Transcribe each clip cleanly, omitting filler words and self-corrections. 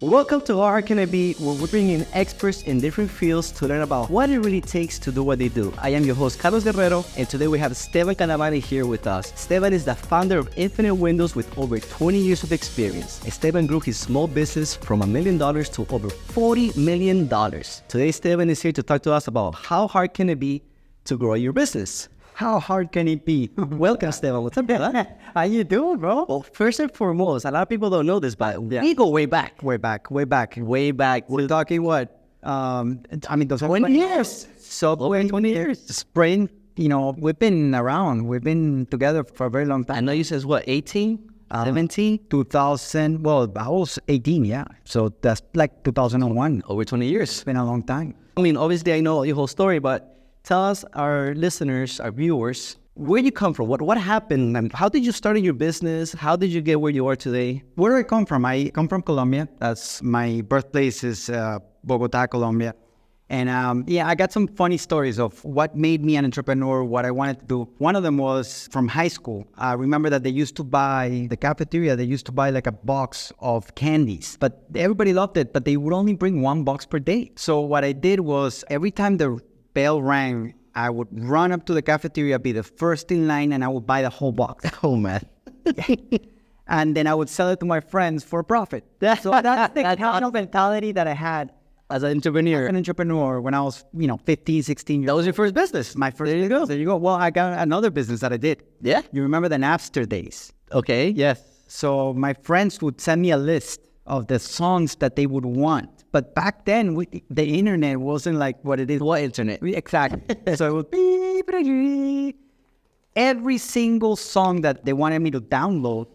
Welcome to How Hard Can It Be, where we're bringing in experts in different fields to learn about what it really takes to do what they do. I am your host, Carlos Guerrero, and today we have Esteban Kadamani here with us. Esteban is the founder of Infinite Windows with over 20 years of experience. Esteban grew his small business from $1 million to over $40 million. Today, Esteban is here to talk to us about how hard can it be to grow your business. How hard can it be? Welcome, Esteban. What's up, brother? How you doing, bro? Well, first and foremost, a lot of people don't know this, but we go way back. Way back. We're talking what? Those 20 years. So Over 20 years. Spring, we've been around. We've been together for a very long I time. know you says what, 18? 17? 2000, well, I was 18, yeah. So that's like 2001. Over 20 years. It's been a long time. I mean, obviously I know your whole story, but tell us, our listeners, our viewers, where you come from, what happened, and how did you start in your business? How did you get where you are today? Where do I come from? I come from Colombia. That's my birthplace is Bogota, Colombia. And I got some funny stories of what made me an entrepreneur, what I wanted to do. One of them was from high school. I remember that the cafeteria, they used to buy like a box of candies, but everybody loved it, but they would only bring one box per day. So what I did was every time the bell rang, I would run up to the cafeteria, be the first in line, and I would buy the whole box. Oh, man. And then I would sell it to my friends for a profit. So that's the kind of mentality that I had As an entrepreneur. an entrepreneur when I was, 15, 16 years That was your first business. My first There you go. business. There you go. Well, I got another business that I did. Yeah? You remember the Napster days? Okay, yes. So my friends would send me a list of the songs that they would want. But back then, the internet wasn't like what it is. What internet? Exactly. So it would be every single song that they wanted me to download,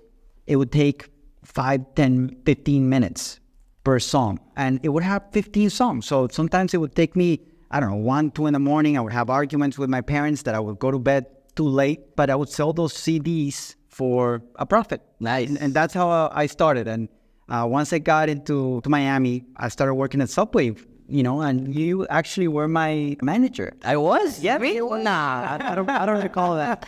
it would take 5, 10, 15 minutes per song. And it would have 15 songs. So sometimes it would take me, 1, 2 in the morning. I would have arguments with my parents that I would go to bed too late, but I would sell those CDs for a profit. Nice. And that's how I started. And once I got into Miami, I started working at Subway, and you actually were my manager. I was? Yeah, Really? Nah, I don't recall that.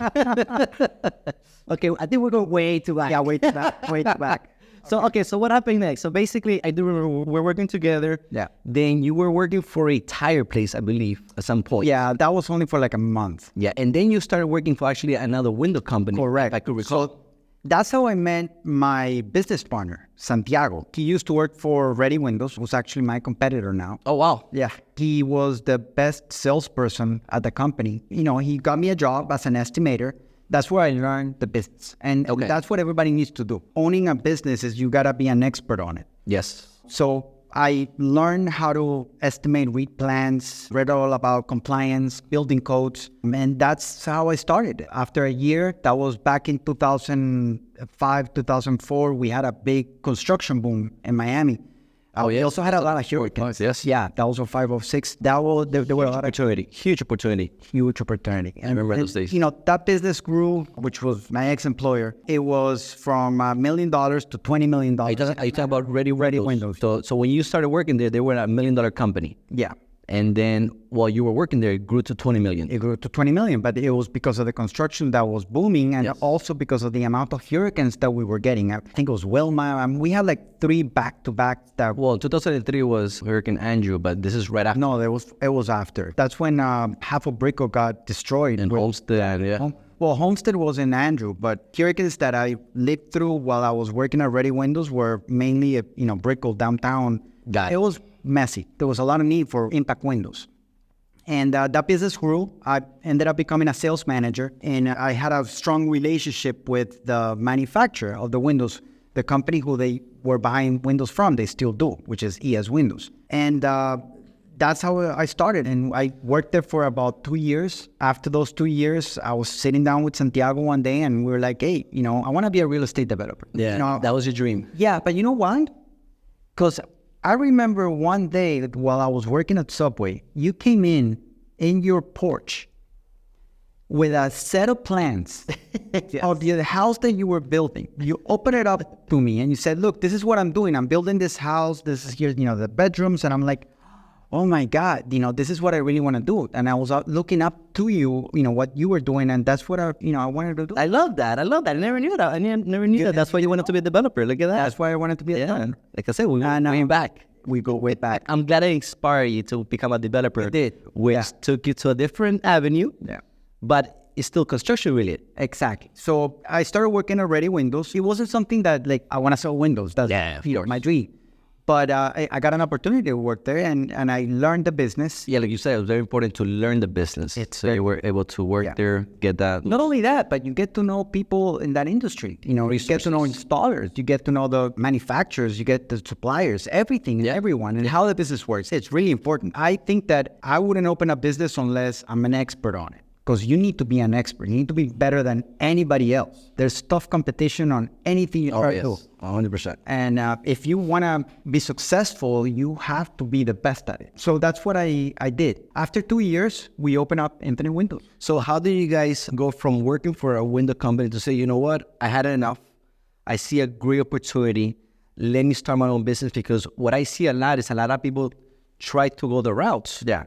Okay, I think we're going way too back. Yeah, way too back. So what happened next? So basically, I do remember we're working together. Yeah. Then you were working for a tire place, I believe, at some point. Yeah, that was only for like a month. Yeah, and then you started working for actually another window company. Correct. If I could recall. So that's how I met my business partner, Santiago. He used to work for Ready Windows, who's actually my competitor now. Oh, wow. Yeah, he was the best salesperson at the company. He got me a job as an estimator. That's where I learned the business. And Okay. that's what everybody needs to do. Owning a business is you got to be an expert on it. Yes. So I learned how to estimate REIT plans, read all about compliance, building codes, and that's how I started. After a year, that was back in 2005, 2004, we had a big construction boom in Miami. Oh, yeah. We also had a lot of hurricanes. Yes. Yeah, that was 05, 06. There were a lot of Huge opportunity. huge opportunity. I remember those days. That business grew, which was my ex-employer. It was from $1 million to $20 million. Are you talking about Ready Windows. So when you started working there, they were a $1 million company. Yeah. And then while you were working there, it grew to 20 million. It grew to 20 million, but it was because of the construction that was booming and Yes. also because of the amount of hurricanes that we were getting. I think it was Wilma. We had like 3 back-to-back that... Well, 2003 was Hurricane Andrew, but this is right after. No, it was after. That's when half of Brico got destroyed. And Homestead, yeah. Well, Homestead was in Andrew, but hurricanes that I lived through while I was working at Ready Windows were mainly, Brickell downtown. Got it. It was messy. There was a lot of need for impact windows. And that business grew. I ended up becoming a sales manager, and I had a strong relationship with the manufacturer of the windows, the company who they were buying windows from. They still do, which is ES Windows. And that's how I started, and I worked there for about 2 years. After those 2 years, I was sitting down with Santiago one day, and we were like, hey, I want to be a real estate developer. Yeah, that was your dream. Yeah, but you know why? Because I remember one day that while I was working at Subway, you came in your porch with a set of plans Yes. of the house that you were building. You opened it up to me and you said, look, this is what I'm doing. I'm building this house. This is here, the bedrooms. And I'm like, oh my God, this is what I really want to do. And I was looking up to you, what you were doing. And that's what I wanted to do. I love that. I never knew that. Never knew that. That's why you wanted to be a developer. Look at that. That's why I wanted to be a developer. Like I said, we went back. We go way back. I'm glad I inspired you to become a developer. It did. Which took you to a different avenue. Yeah. But it's still construction related. Exactly. So I started working already Windows. It wasn't something that I want to sell Windows. That's my dream. But I got an opportunity to work there, and I learned the business. Yeah, like you said, it was very important to learn the business. So you were able to work there, get that. Not only that, but you get to know people in that industry. You get to know installers. You get to know the manufacturers. You get the suppliers, everything, everyone, and how the business works. It's really important. I think that I wouldn't open a business unless I'm an expert on it. Because you need to be an expert. You need to be better than anybody else. There's tough competition on anything you try to do. 100%. And if you want to be successful, you have to be the best at it. So that's what I did. After 2 years, we opened up Infinite Windows. So how did you guys go from working for a window company to say, you know what, I had enough. I see a great opportunity. Let me start my own business, because what I see a lot is a lot of people try to go the routes. Yeah.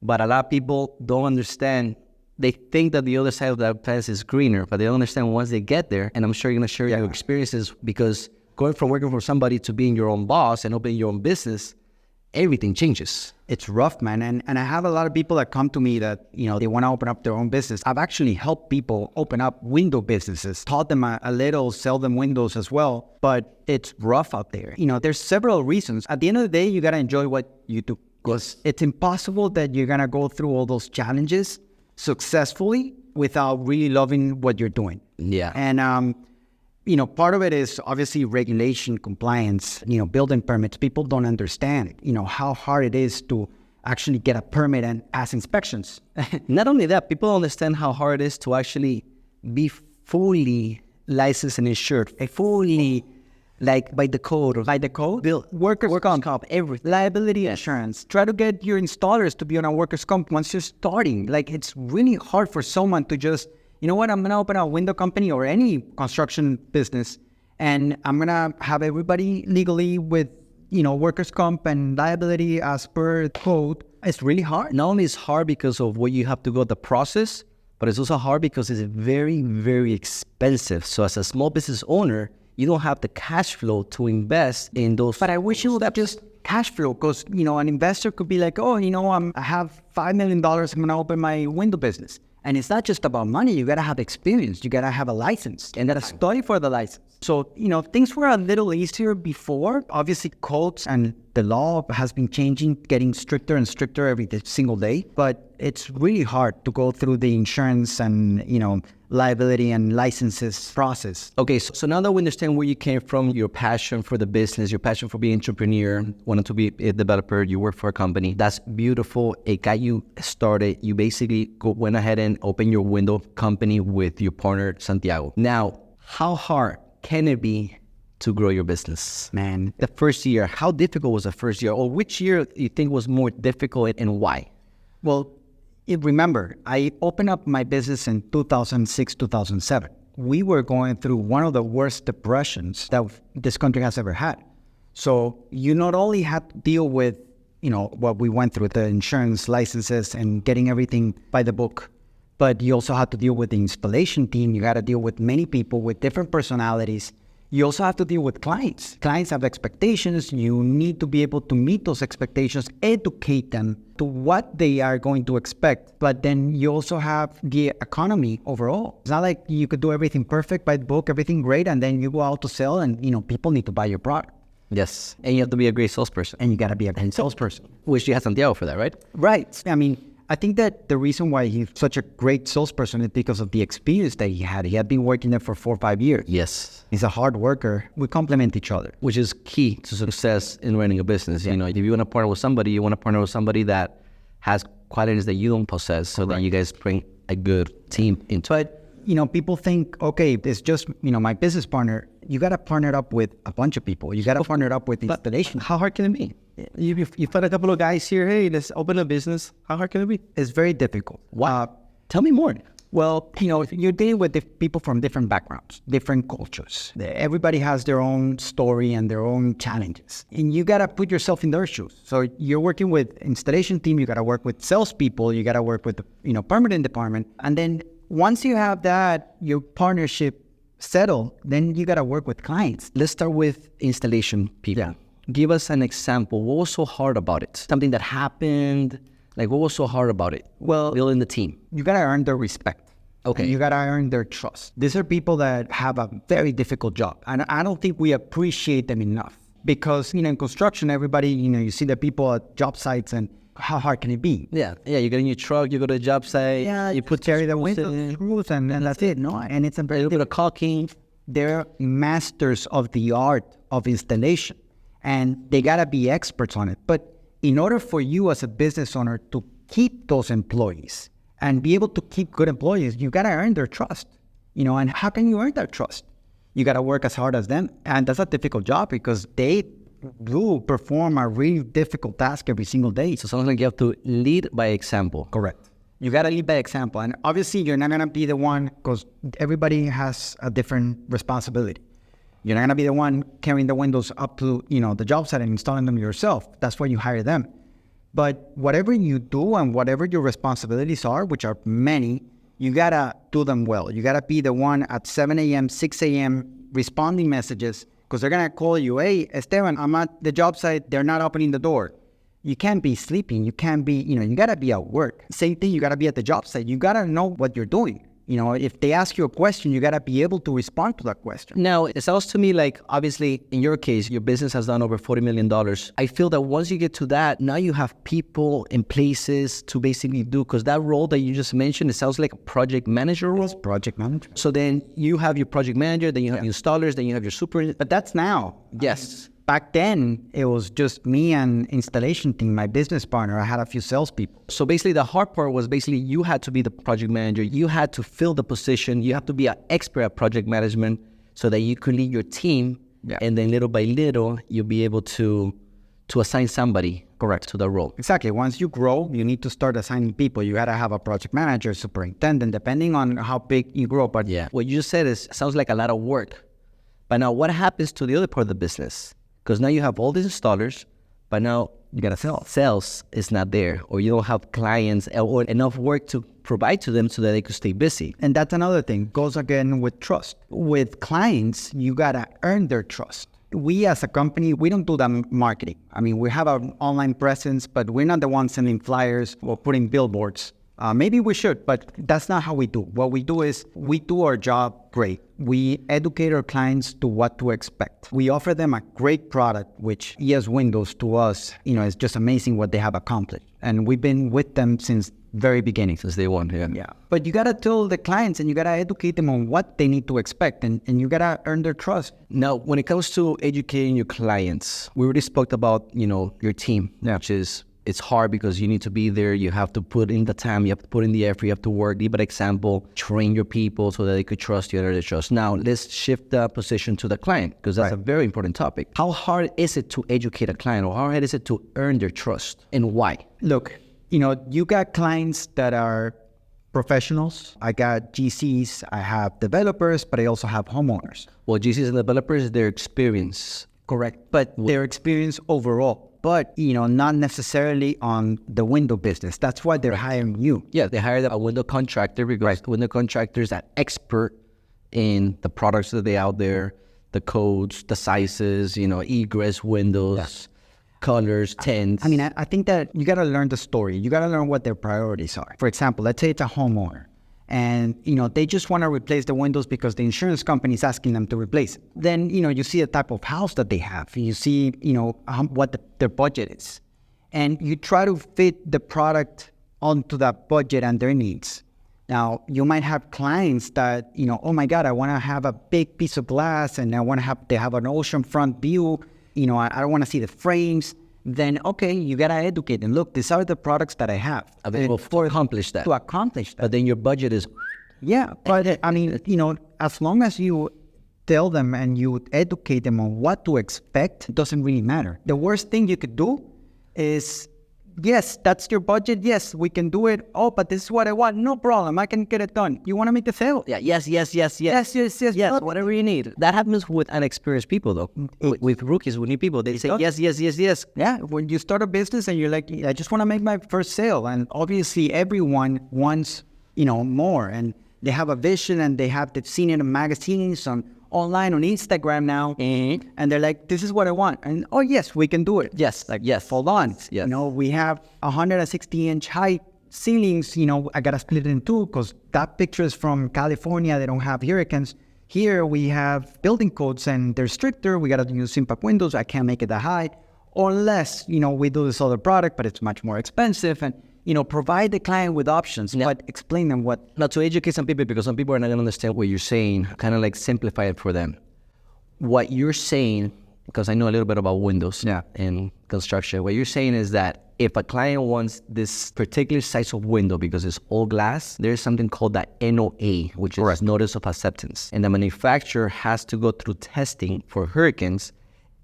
But a lot of people don't understand. They think that the other side of that fence is greener, but they don't understand once they get there. And I'm sure you're going to share your experiences, because going from working for somebody to being your own boss and opening your own business, everything changes. It's rough, man. And I have a lot of people that come to me that, they want to open up their own business. I've actually helped people open up window businesses, taught them a little, sell them windows as well. But it's rough out there. There's several reasons. At the end of the day, you got to enjoy what you do, because it's impossible that you're going to go through all those challenges successfully without really loving what you're doing. Yeah. And, part of it is obviously regulation, compliance, building permits. People don't understand, how hard it is to actually get a permit and pass inspections. Not only that, people don't understand how hard it is to actually be fully licensed and insured, fully by the code. By the code? Workers' comp, everything. Liability insurance. Try to get your installers to be on a workers' comp once you're starting. It's really hard for someone to just, I'm going to open a window company or any construction business, and I'm going to have everybody legally with, workers' comp and liability as per code. It's really hard. Not only is it hard because of what you have to go the process, but it's also hard because it's very, very expensive. So as a small business owner, you don't have the cash flow to invest in those. But I wish it would have just cash flow, because, an investor could be like, oh, I have $5 million. I'm going to open my window business. And it's not just about money. You got to have experience. You got to have a license, and got to study for the license. So, things were a little easier before. Obviously, codes and the law has been changing, getting stricter and stricter every single day. But it's really hard to go through the insurance and, liability and licenses process. Okay, so now that we understand where you came from, your passion for the business, your passion for being an entrepreneur, wanted to be a developer, you work for a company, that's beautiful. It got you started. You basically went ahead and opened your window company with your partner, Santiago. Now, how hard can it be to grow your business? Man, the first year, how difficult was the first year? Or which year you think was more difficult, and why? Well, remember, I opened up my business in 2006, 2007. We were going through one of the worst depressions that this country has ever had. So you not only had to deal with, what we went through, the insurance licenses and getting everything by the book, but you also had to deal with the installation team. You got to deal with many people with different personalities. You also have to deal with clients. Clients have expectations. You need to be able to meet those expectations, educate them to what they are going to expect. But then you also have the economy overall. It's not like you could do everything perfect by the book, everything great, and then you go out to sell and, people need to buy your product. Yes. And you have to be a great salesperson. And you got to be a great salesperson. Which you had Santiago for that, right? Right. I think that the reason why he's such a great salesperson is because of the experience that he had. He had been working there for 4 or 5 years. Yes. He's a hard worker. We complement each other. Which is key to success in running a business. Yeah. If you want to partner with somebody, you want to partner with somebody that has qualities that you don't possess, so that you guys bring a good team into it. But, people think, okay, it's just, my business partner. You got to partner up with a bunch of people. You got to partner up with installation. How hard can it be? You find a couple of guys here, hey, let's open a business. How hard can it be? It's very difficult. Wow. Tell me more. Well, you're dealing with people from different backgrounds, different cultures. Everybody has their own story and their own challenges. And you got to put yourself in their shoes. So you're working with installation team, you got to work with salespeople, you got to work with the permitting department. And then once you have that, your partnership settled, then you got to work with clients. Let's start with installation people. Yeah. Give us an example. What was so hard about it? Something that happened? Like, what was so hard about it? Well, building the team. You got to earn their respect. Okay. And you got to earn their trust. These are people that have a very difficult job. And I don't think we appreciate them enough. Because, in construction, everybody, you see the people at job sites and how hard can it be? Yeah. You get in your truck, you go to the job site. Yeah, you put carry the windows, screws, and that's it. No, and it's a little bit of caulking. They're masters of the art of installation. And they got to be experts on it. But in order for you as a business owner to keep those employees and be able to keep good employees, you got to earn their trust. And how can you earn their trust? You got to work as hard as them. And that's a difficult job because they do perform a really difficult task every single day. So something like you have to lead by example. Correct. You got to lead by example. And obviously, you're not going to be the one because everybody has a different responsibility. You're not going to be the one carrying the windows up to, the job site and installing them yourself. That's why you hire them. But whatever you do and whatever your responsibilities are, which are many, you got to do them well. You got to be the one at 7 a.m., 6 a.m. responding messages because they're going to call you, hey, Esteban, I'm at the job site. They're not opening the door. You can't be sleeping. You can't be, you got to be at work. Same thing, you got to be at the job site. You got to know what you're doing. If they ask you a question, you got to be able to respond to that question. Now, it sounds to me like, obviously, in your case, your business has done over $40 million. I feel that once you get to that, now you have people in places to basically do, because that role that you just mentioned, it sounds like a project manager role. It's project manager. So then you have your project manager, then you have installers, then you have your super. But that's now. Yes. Back then, it was just me and installation team, my business partner. I had a few salespeople. So basically, the hard part was basically you had to be the project manager. You had to fill the position. You have to be an expert at project management so that you could lead your team. Yeah. And then little by little, you'll be able to assign somebody correct to the role. Exactly. Once you grow, you need to start assigning people. You got to have a project manager, superintendent, depending on how big you grow. But yeah, what you just said sounds like a lot of work. But now what happens to the other part of the business? Because now you have all these installers, but now you got to sell. Sales is not there, or you don't have clients or enough work to provide to them so that they could stay busy. And that's another thing. Goes again with trust. With clients, you got to earn their trust. We as a company, we don't do that marketing. I mean, we have an online presence, but we're not the ones sending flyers or putting billboards. Maybe we should, but that's not how we do. What we do is we do our job great. We educate our clients to what to expect. We offer them a great product, which ES Windows to us, is just amazing what they have accomplished. And we've been with them since very beginning. Since day one, yeah. Yeah. But you got to tell the clients and you got to educate them on what they need to expect and you got to earn their trust. Now, when it comes to educating your clients, we already spoke about, your team, which is it's hard because you need to be there. You have to put in the time. You have to put in the effort. You have to work. Lead by example. Train your people so that they could trust you and they trust. Now, let's shift the position to the client because that's a very important topic. How hard is it to educate a client or how hard is it to earn their trust and why? Look, you got clients that are professionals. I got GCs. I have developers, but I also have homeowners. Well, GCs and developers, their experience. Correct. But their experience overall. But, not necessarily on the window business. That's why they're hiring you. Yeah, they hired a window contractor because window contractors are expert in the products that they out there, the codes, the sizes, egress windows, colors, tints. I mean, I think that you got to learn the story. You got to learn what their priorities are. For example, let's say it's a homeowner. And, they just want to replace the windows because the insurance company is asking them to replace it. Then, you see the type of house that they have. You see, what their budget is. And you try to fit the product onto that budget and their needs. Now, you might have clients that, oh my God, I want to have a big piece of glass and I want to they have an ocean front view. I don't want to see the frames. Then, okay, you got to educate them. Look, these are the products that I have. To accomplish that. To accomplish that. But then your budget is... Yeah, but I mean, as long as you tell them and you educate them on what to expect, it doesn't really matter. The worst thing you could do is yes, that's your budget. Yes, we can do it. Oh, but this is what I want. No problem. I can get it done. You want to make the sale? Yeah, yes. Yes. Whatever you need. That happens with unexperienced people, though. With rookies, with new people, they say yes. Yeah, when you start a business and you're like, I just want to make my first sale. And obviously everyone wants, more. And they have a vision and they've seen it in magazines, online, on Instagram now. Mm-hmm. And they're like, this is what I want. And, oh, yes, we can do it. Yes, yes. Hold on. Yes. We have 160-inch high ceilings. I got to split it in two because that picture is from California. They don't have hurricanes. Here we have building codes and they're stricter. We got to use impact windows. I can't make it that high. Or unless, we do this other product, but it's much more expensive. And, provide the client with options, but explain them what. Now, to educate some people, because some people are not going to understand what you're saying, kind of like simplify it for them. What you're saying, because I know a little bit about windows and construction, what you're saying is that if a client wants this particular size of window because it's all glass, there's something called the NOA, which is Notice of Acceptance. And the manufacturer has to go through testing for hurricanes.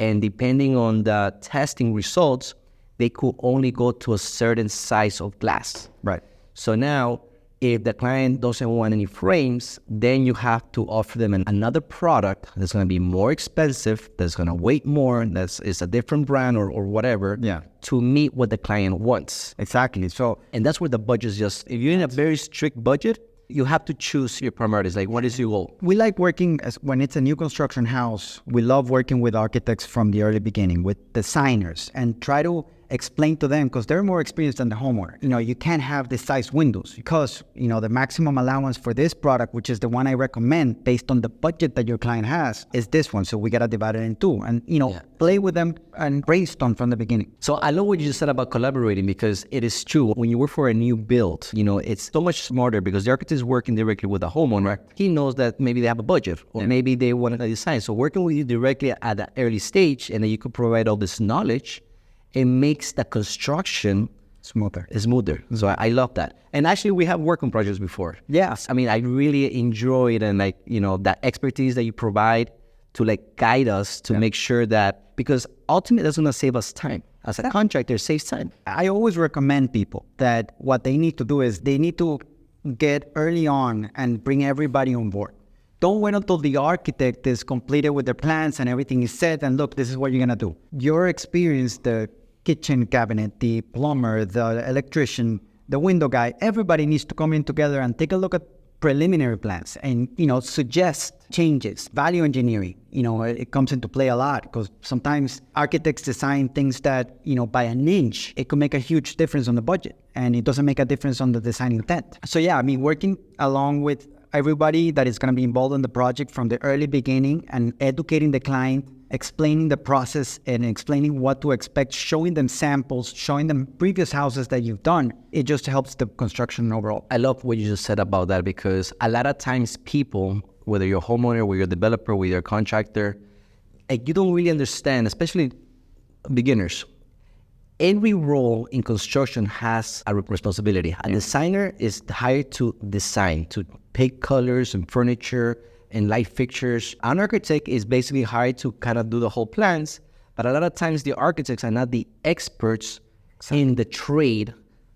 And depending on the testing results, they could only go to a certain size of glass. Right. So now, if the client doesn't want any frames, then you have to offer them another product that's going to be more expensive, that's going to weigh more, is a different brand or whatever, to meet what the client wants. Exactly. So, and that's where the budget is just, if you're in a very strict budget, you have to choose your priorities. Like, what is your goal? We like working when it's a new construction house. We love working with architects from the early beginning, with designers, and try to explain to them, because they're more experienced than the homeowner. You can't have the size windows because, the maximum allowance for this product, which is the one I recommend based on the budget that your client has, is this one. So we got to divide it in two and, play with them and brainstorm from the beginning. So I love what you just said about collaborating, because it is true. When you work for a new build, it's so much smarter because the architect is working directly with the homeowner. He knows that maybe they have a budget or maybe they want to design. So working with you directly at that early stage, and then you could provide all this knowledge, it makes the construction smoother. So I love that. And actually, we have worked on projects before. Yes. I mean, I really enjoy it, and that expertise that you provide to guide us to make sure that, because ultimately that's going to save us time. As a contractor, it saves time. I always recommend people that what they need to do is they need to get early on and bring everybody on board. Don't wait until the architect is completed with their plans and everything is set and look, this is what you're going to do. Your experience, the kitchen cabinet, the plumber, the electrician, the window guy, everybody needs to come in together and take a look at preliminary plans and, suggest changes. Value engineering, it comes into play a lot because sometimes architects design things that, by an inch, it could make a huge difference on the budget and it doesn't make a difference on the design intent. So working along with everybody that is going to be involved in the project from the early beginning and educating the client, explaining the process and explaining what to expect, showing them samples, showing them previous houses that you've done, it just helps the construction overall. I love what you just said about that, because a lot of times people, whether you're a homeowner, whether you're a developer, whether you're a contractor, you don't really understand, especially beginners. Every role in construction has a responsibility. A designer is hired to design, to pick colors and furniture and light fixtures. An architect is basically hired to kind of do the whole plans, but a lot of times the architects are not the experts in the trade,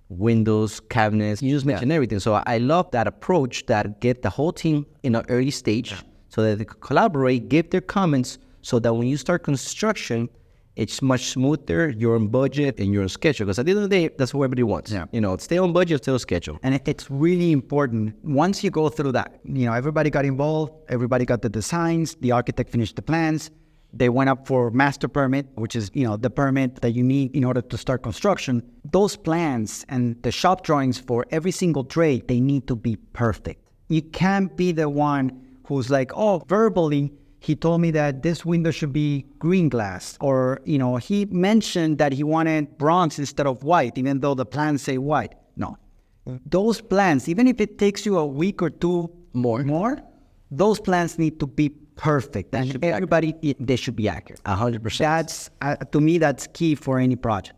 windows, cabinets, you just mentioned everything. So I love that approach that get the whole team in an early stage so that they can collaborate, give their comments, so that when you start construction, it's much smoother, you're on budget and you're on schedule. Because at the end of the day, that's what everybody wants. Stay on budget, stay on schedule. And it's really important. Once you go through that, everybody got involved, everybody got the designs, the architect finished the plans, they went up for master permit, which is, the permit that you need in order to start construction. Those plans and the shop drawings for every single trade, they need to be perfect. You can't be the one who's like, verbally, he told me that this window should be green glass, or, he mentioned that he wanted bronze instead of white, even though the plans say white. No. Those plans, even if it takes you a week or two more, those plans need to be perfect. And everybody, they should be accurate. 100%. That's, to me, that's key for any project.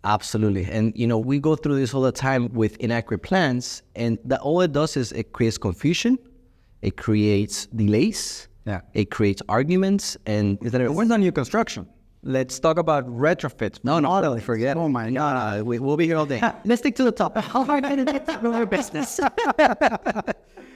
Absolutely. And, we go through this all the time with inaccurate plans, and all it does is it creates confusion, it creates delays, it creates arguments, and it went on new construction. Let's talk about retrofits. No, forget it. Oh my God. We'll be here all day. Let's stick to the topic. How hard can it get to grow your business?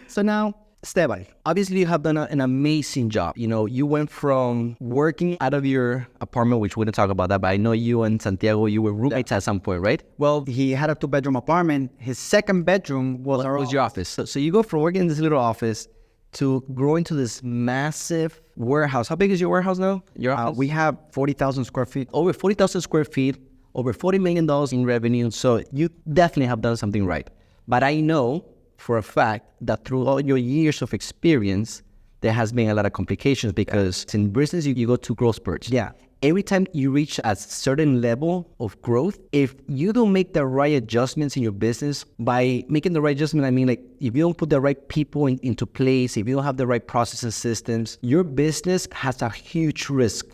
So now, Esteban, obviously you have done an amazing job. You know, you went from working out of your apartment, which we didn't talk about that, but I know you and Santiago, you were roommates at some point, right? Well, he had a 2-bedroom apartment. His second bedroom was Your office. So you go from working in this little office to grow into this massive warehouse. How big is your warehouse now? Your office? We have 40,000 square feet. Over 40,000 square feet, over $40 million in revenue. So you definitely have done something right. But I know for a fact that through all your years of experience, there has been a lot of complications because in business, you go to growth spurts. Yeah. Every time you reach a certain level of growth, if you don't make the right adjustments in your business, by making the right adjustment, I mean like if you don't put the right people into place, if you don't have the right process and systems, your business has a huge risk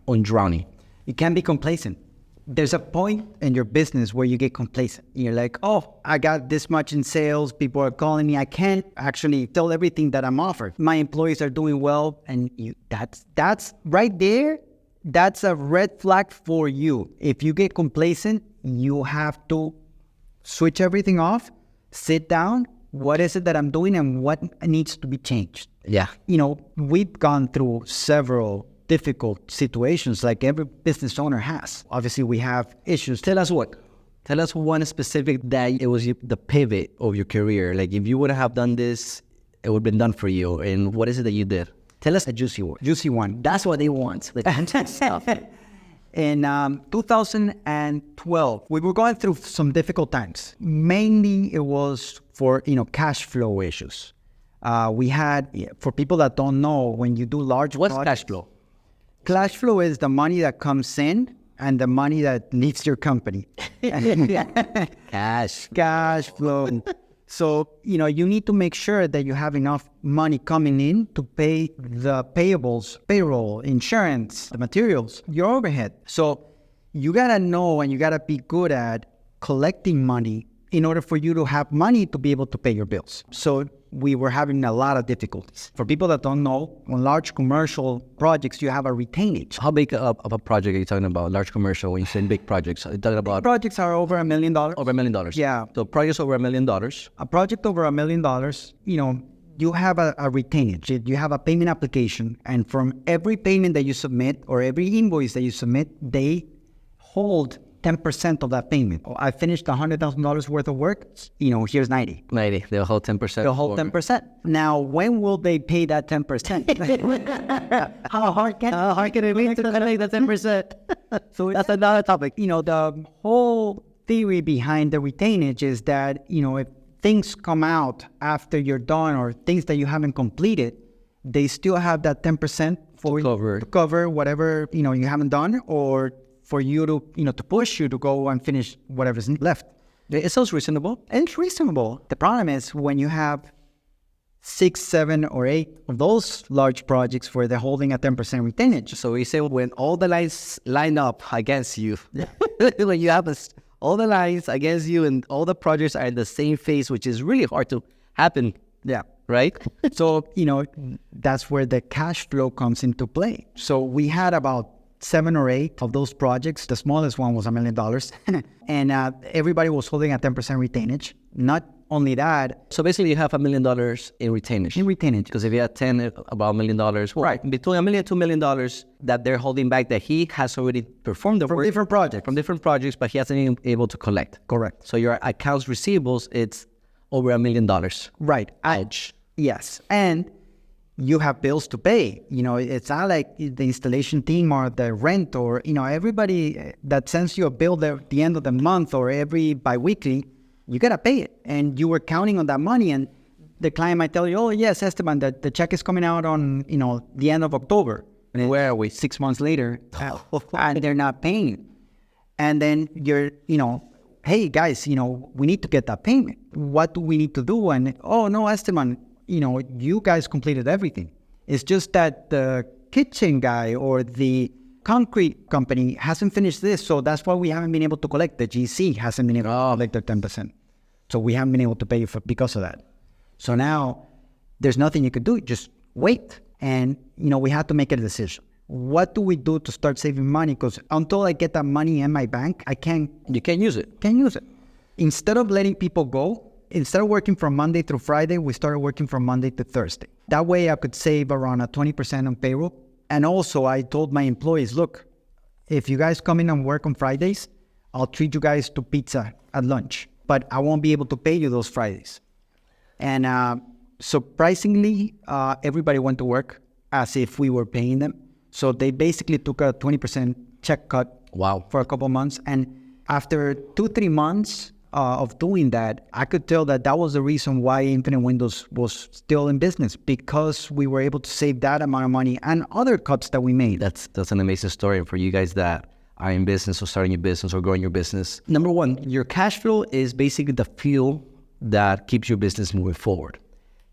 on drowning. You can't be complacent. There's a point in your business where you get complacent. You're like, oh, I got this much in sales. People are calling me. I can't actually tell everything that I'm offered. My employees are doing well. And that's right there. That's a red flag for you. If you get complacent, you have to switch everything off, sit down. What is it that I'm doing and what needs to be changed? Yeah. You know, we've gone through several difficult situations like every business owner has. Obviously, we have issues. Tell us what? Tell us one specific that it was the pivot of your career. Like if you would have done this, it would have been done for you. And what is it that you did? Tell us a juicy one. Juicy one. That's what they want. The stuff. In 2012, we were going through some difficult times. Mainly it was for, cash flow issues. We had, for people that don't know, when you do large What's projects, cash flow? Cash flow is the money that comes in and the money that leaves your company. Cash. Cash flow. So, you need to make sure that you have enough money coming in to pay the payables, payroll, insurance, the materials, your overhead. So you got to know and you got to be good at collecting money in order for you to have money to be able to pay your bills. So we were having a lot of difficulties. For people that don't know, on large commercial projects, you have a retainage. How big of a project are you talking about? Large commercial, when you say big projects, are you talking about? Projects are over $1 million. Over $1 million. Yeah. So projects over $1 million. A project over $1 million, you have a retainage. You have a payment application. And from every payment that you submit or every invoice that you submit, they hold 10% of that payment. I finished $100,000 worth of work. Here's 90. 90. They'll hold 10%. They'll hold 10%. Now, when will they pay that 10%? How hard can it be to collect the 10%? So that's another topic. The whole theory behind the retainage is that, if things come out after you're done or things that you haven't completed, they still have that 10% to cover whatever, you haven't done, or for you to, to push you to go and finish whatever's left. It sounds reasonable. It's reasonable. The problem is when you have 6, 7, or 8 of those large projects where they're holding a 10% retainage. So we say when all the lines line up against you, when you have all the lines against you and all the projects are in the same phase, which is really hard to happen. Yeah. Right? So, that's where the cash flow comes into play. So we had about 7 or 8 of those projects. The smallest one was $1 million. And everybody was holding a 10% retainage. Not only that. So basically you have $1 million in retainage. In retainage. Because if you had 10, about $1 million. Well, right. Between $1 million and $2 million that they're holding back that he has already performed the from work. From different projects, but he hasn't been able to collect. Correct. So your accounts receivables, it's over $1 million. Right. Ouch. Yes. And you have bills to pay. It's not like the installation team or the rent or, everybody that sends you a bill at the end of the month or every bi-weekly, you got to pay it. And you were counting on that money. And the client might tell you, oh, yes, Esteban, the check is coming out on, the end of October. And where are we? 6 months later, and they're not paying. And then you're, hey, guys, we need to get that payment. What do we need to do? And, oh, no, Esteban, you guys completed everything. It's just that the kitchen guy or the concrete company hasn't finished this, so that's why we haven't been able to collect. The GC hasn't been able to collect their 10%. So we haven't been able to pay you because of that. So now there's nothing you can do. Just wait. And, we have to make a decision. what do we do to start saving money? Because until I get that money in my bank, You can't use it. can't use it. Instead of letting people go, instead of working from Monday through Friday, we started working from Monday to Thursday. That way I could save around 20% on payroll. And also I told my employees, look, if you guys come in and work on Fridays, I'll treat you guys to pizza at lunch, but I won't be able to pay you those Fridays. And surprisingly, everybody went to work as if we were paying them. So they basically took a 20% check cut. Wow. For a couple of months. And after 2-3 months of doing that, I could tell that that was the reason why Infinite Windows was still in business, because we were able to save that amount of money and other cuts that we made. That's an amazing story for you guys that are in business or starting your business or growing your business. Number one, your cash flow is basically the fuel that keeps your business moving forward.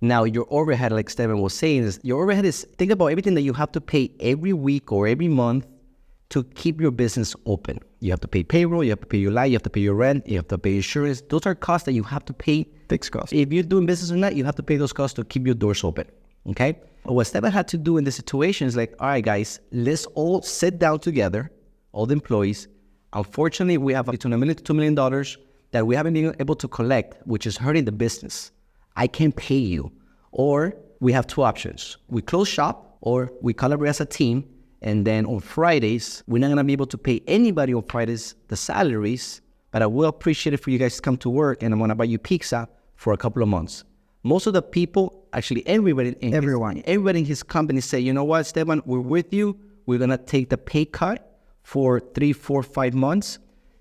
Now, your overhead, like Esteban was saying, is your overhead is, think about everything that you have to pay every week or every month to keep your business open. You have to pay payroll, you have to pay your light, you have to pay your rent, you have to pay insurance. Those are costs that you have to pay. Fixed costs. If you're doing business or not, you have to pay those costs to keep your doors open, okay? What Esteban had to do in this situation is like, all right, guys, let's all sit down together, all the employees. Unfortunately, we have between $1 million to $2 million that we haven't been able to collect, which is hurting the business. I can't pay you. Or we have two options. We close shop or we collaborate as a team. And then on Fridays, we're not going to be able to pay anybody on Fridays the salaries, but I will appreciate it for you guys to come to work and I'm going to buy you pizza for a couple of months. Most of the people, actually everybody in his company say, you know what, Esteban, we're with you. We're going to take the pay cut for 3, 4, 5 months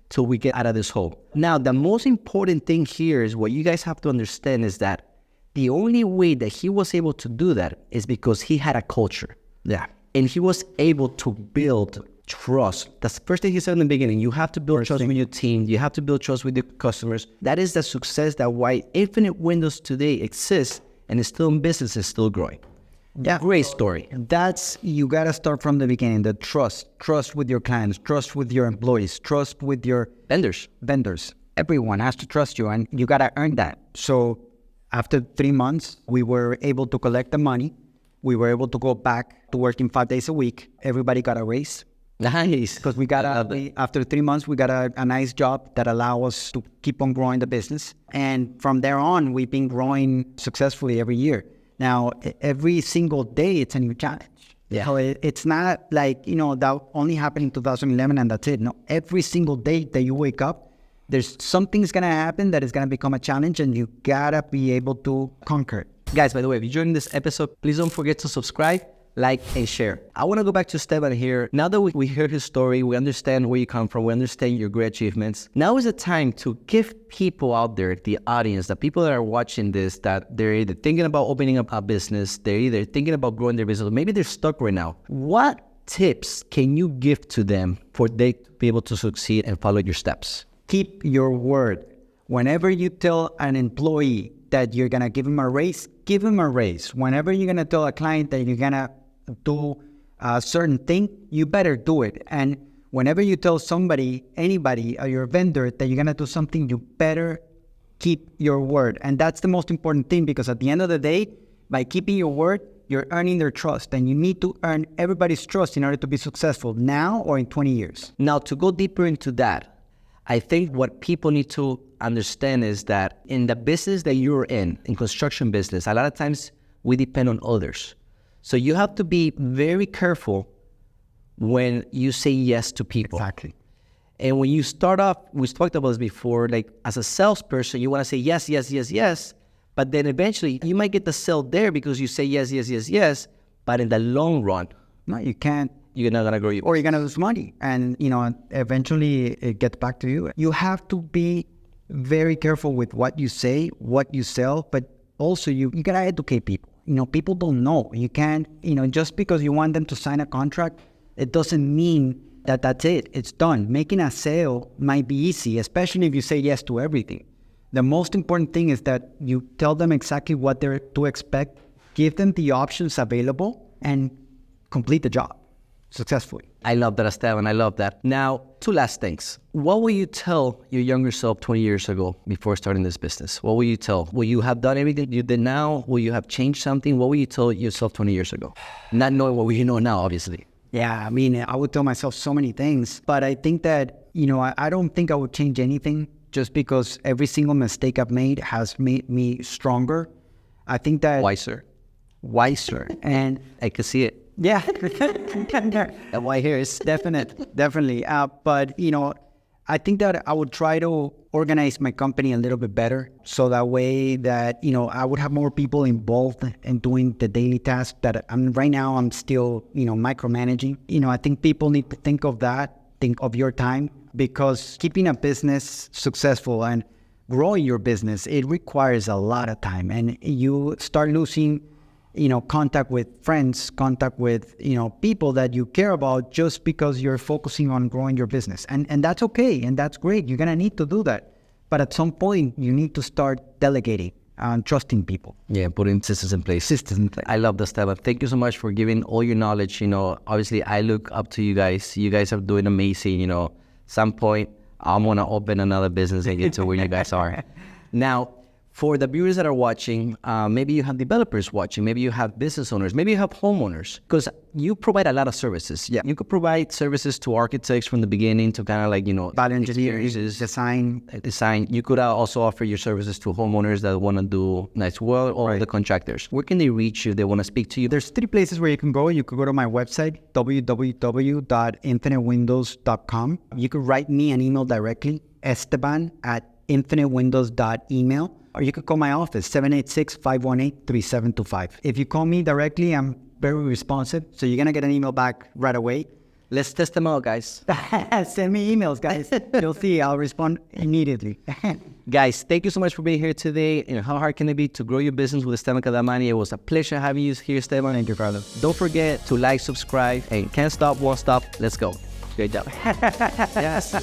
till we get out of this hole. Now, the most important thing here is what you guys have to understand is that the only way that he was able to do that is because he had a culture. Yeah. And he was able to build trust. That's the first thing he said in the beginning. You have to build trust with your team. You have to build trust with your customers. That is the success that why Infinite Windows today exists and is still in business and still growing. Yeah. Great story. That's, you got to start from the beginning. The trust with your clients, trust with your employees, trust with your Vendors. Everyone has to trust you and you got to earn that. So after 3 months, we were able to collect the money. We were able to go back to working 5 days a week. Everybody got a raise. Nice. Because we got after 3 months, we got a nice job that allowed us to keep on growing the business. And from there on, we've been growing successfully every year. Now, every single day, it's a new challenge. Yeah. So it's not like, that only happened in 2011 and that's it. No, every single day that you wake up, there's something's going to happen that is going to become a challenge and you got to be able to conquer it. Guys, by the way, if you joined this episode, please don't forget to subscribe, like, and share. I want to go back to Esteban here. Now that we heard his story, we understand where you come from, we understand your great achievements. Now is the time to give people out there, the audience, the people that are watching this, that they're either thinking about opening up a business, they're either thinking about growing their business, or maybe they're stuck right now. What tips can you give to them for they to be able to succeed and follow your steps? Keep your word. Whenever you tell an employee that you're going to give him a raise, give him a raise. Whenever you're going to tell a client that you're going to do a certain thing, you better do it. And whenever you tell somebody, anybody, or your vendor that you're going to do something, you better keep your word. And that's the most important thing, because at the end of the day, by keeping your word, you're earning their trust. And you need to earn everybody's trust in order to be successful now or in 20 years. Now, to go deeper into that, I think what people need to understand is that in the business that you're in construction business, a lot of times we depend on others. So you have to be very careful when you say yes to people. Exactly. And when you start off, we talked about this before, like as a salesperson, you want to say yes, yes, yes, yes. But then eventually you might get the sale there because you say yes, yes, yes, yes. But in the long run, no, you can't. You're not going to grow your business. Or you're going to lose money. And, eventually it gets back to you. You have to be very careful with what you say, what you sell, but also you got to educate people. People don't know. You can't, just because you want them to sign a contract, it doesn't mean that that's it. It's done. Making a sale might be easy, especially if you say yes to everything. The most important thing is that you tell them exactly what they're to expect, give them the options available, and complete the job successfully. I love that, Esteban. I love that. Now, two last things. What will you tell your younger self 20 years ago before starting this business? What will you tell? Will you have done everything you did now? Will you have changed something? What will you tell yourself 20 years ago? Not knowing what you know now, obviously. Yeah, I mean, I would tell myself so many things, but I think that, I don't think I would change anything just because every single mistake I've made has made me stronger. I think that wiser, and I can see it. yeah, And why here is definitely. But I think that I would try to organize my company a little bit better, so that way that I would have more people involved in doing the daily tasks that right now I'm still micromanaging. I think people need to think of that, think of your time, because keeping a business successful and growing your business, it requires a lot of time, and you start losing contact with friends, contact with, people that you care about just because you're focusing on growing your business. And that's okay. And that's great. You're going to need to do that. But at some point, you need to start delegating and trusting people. Yeah, putting systems in place. I love that, Esteban. Thank you so much for giving all your knowledge. Obviously, I look up to you guys. You guys are doing amazing. Some point, I'm going to open another business and get to where you guys are. Now, for the viewers that are watching, maybe you have developers watching, maybe you have business owners, maybe you have homeowners, because you provide a lot of services. Yeah. You could provide services to architects from the beginning to kind of value engineers, design. You could also offer your services to homeowners that want to do nice work, or the contractors. Where can they reach you if they want to speak to you? There's 3 places where you can go. You could go to my website, www.infinitewindows.com. You could write me an email directly, esteban@infinitewindows.email. Or you could call my office, 786-518-3725. If you call me directly, I'm very responsive. So you're going to get an email back right away. Let's test them out, guys. Send me emails, guys. You'll see. I'll respond immediately. Guys, thank you so much for being here today. How hard can it be to grow your business with Esteban Kadamani? It was a pleasure having you here, Esteban. Thank you, Carlos. Don't forget to like, subscribe, and can't stop, won't stop. Let's go. Great job. Yes.